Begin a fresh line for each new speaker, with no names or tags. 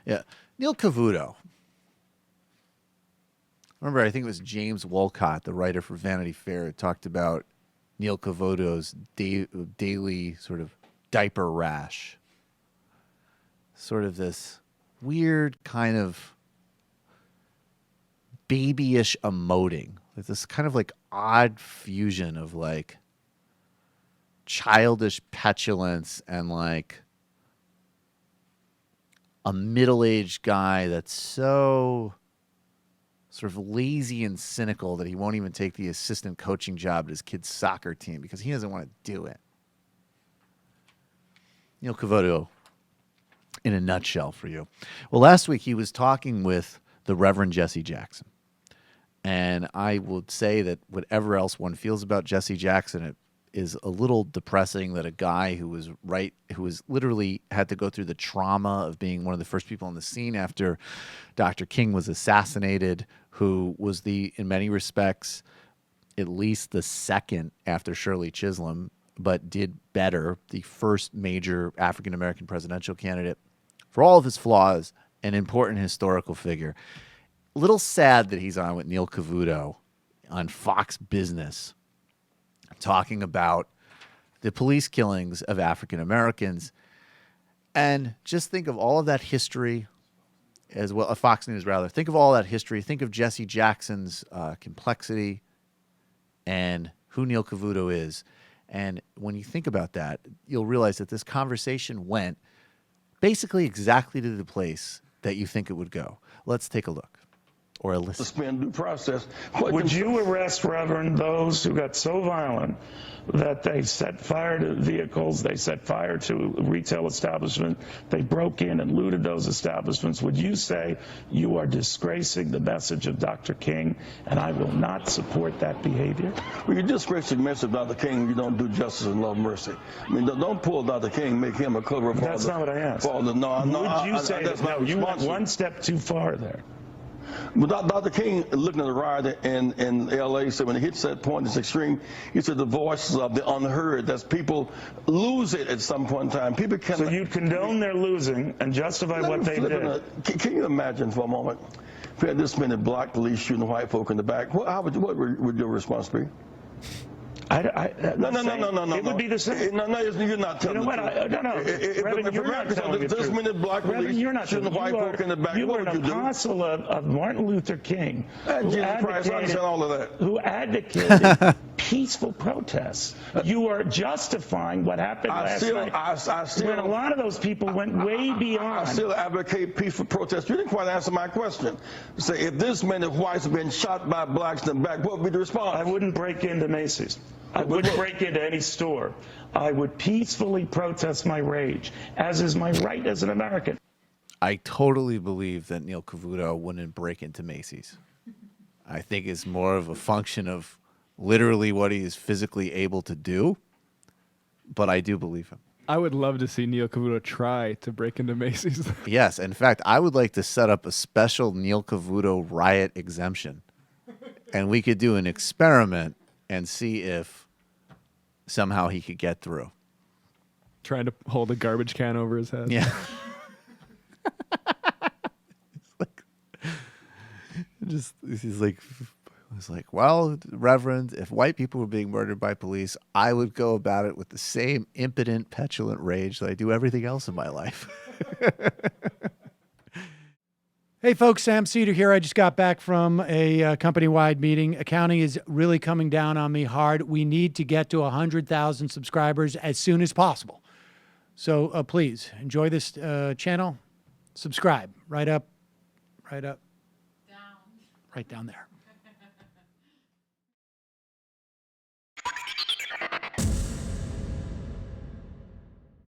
Yeah. Neil Cavuto. Remember, I think it was James Wolcott, the writer for Vanity Fair, who talked about Neil Cavuto's daily sort of diaper rash. Sort of this weird kind of babyish emoting. Like this kind of like odd fusion of like childish petulance and like a middle-aged guy that's so sort of lazy and cynical that he won't even take the assistant coaching job at his kid's soccer team because he doesn't want to do it. Neil Cavuto, in a nutshell for you. Well, last week he was talking with the Reverend Jesse Jackson. And I would say that whatever else one feels about Jesse Jackson, it is a little depressing that a guy who was literally had to go through the trauma of being one of the first people on the scene after Dr. King was assassinated, who was in many respects, at least the second after Shirley Chisholm, but did better, the first major African-American presidential candidate, for all of his flaws, an important historical figure. A little sad that he's on with Neil Cavuto on Fox Business talking about the police killings of African Americans. And just think of all of that history as well, Fox News rather. Think of all that history. Think of Jesse Jackson's complexity and who Neil Cavuto is. And when you think about that, you'll realize that this conversation went basically exactly to the place that you think it would go. Let's take a look. Or a listen.
Suspend due process.
Would you arrest, Reverend, those who got so violent that they set fire to vehicles, they set fire to retail establishments, they broke in and looted those establishments? Would you say you are disgracing the message of Dr. King, and I will not support that behavior?
Well, you disgrace the message of Dr. King, you don't do justice and love mercy. I mean, don't pull Dr. King, make him a cover for
That's not what I asked.
Would you
say
that's
no, you went one step too far there?
But Dr. King, looking at the riot in L.A., said when it hits that point, it's extreme. He said the voices of the unheard, that's people lose it at some point in time. People can.
So you condone their losing and justify what they did.
Can you imagine for a moment if we had this many black police shooting white folk in the back? What would your response be?
No.
It
would be the same.
No, you're not telling me.
Reverend, you're not telling the truth.
Many black police shooting white folk in the back.
You were an apostle of Martin Luther King, who advocated peaceful protests. You are justifying what happened last night. When a lot of those people went way beyond.
I still advocate peaceful protests. You didn't quite answer my question. Say, if this many whites have been shot by blacks in the back, what would be the response?
I wouldn't break into Macy's. I wouldn't break into any store. I would peacefully protest my rage, as is my right as an American.
I totally believe that Neil Cavuto wouldn't break into Macy's. I think it's more of a function of literally what he is physically able to do, but I do believe him.
I would love to see Neil Cavuto try to break into Macy's.
Yes, in fact, I would like to set up a special Neil Cavuto riot exemption, and we could do an experiment and see if somehow he could get through.
Trying to hold a garbage can over his head.
Yeah. He's like, well, Reverend, if white people were being murdered by police, I would go about it with the same impotent, petulant rage that I do everything else in my life.
Hey, folks, Sam Seder here. I just got back from a company-wide meeting. Accounting is really coming down on me hard. We need to get to 100,000 subscribers as soon as possible. So please, enjoy this channel. Subscribe. Right up. Right down there.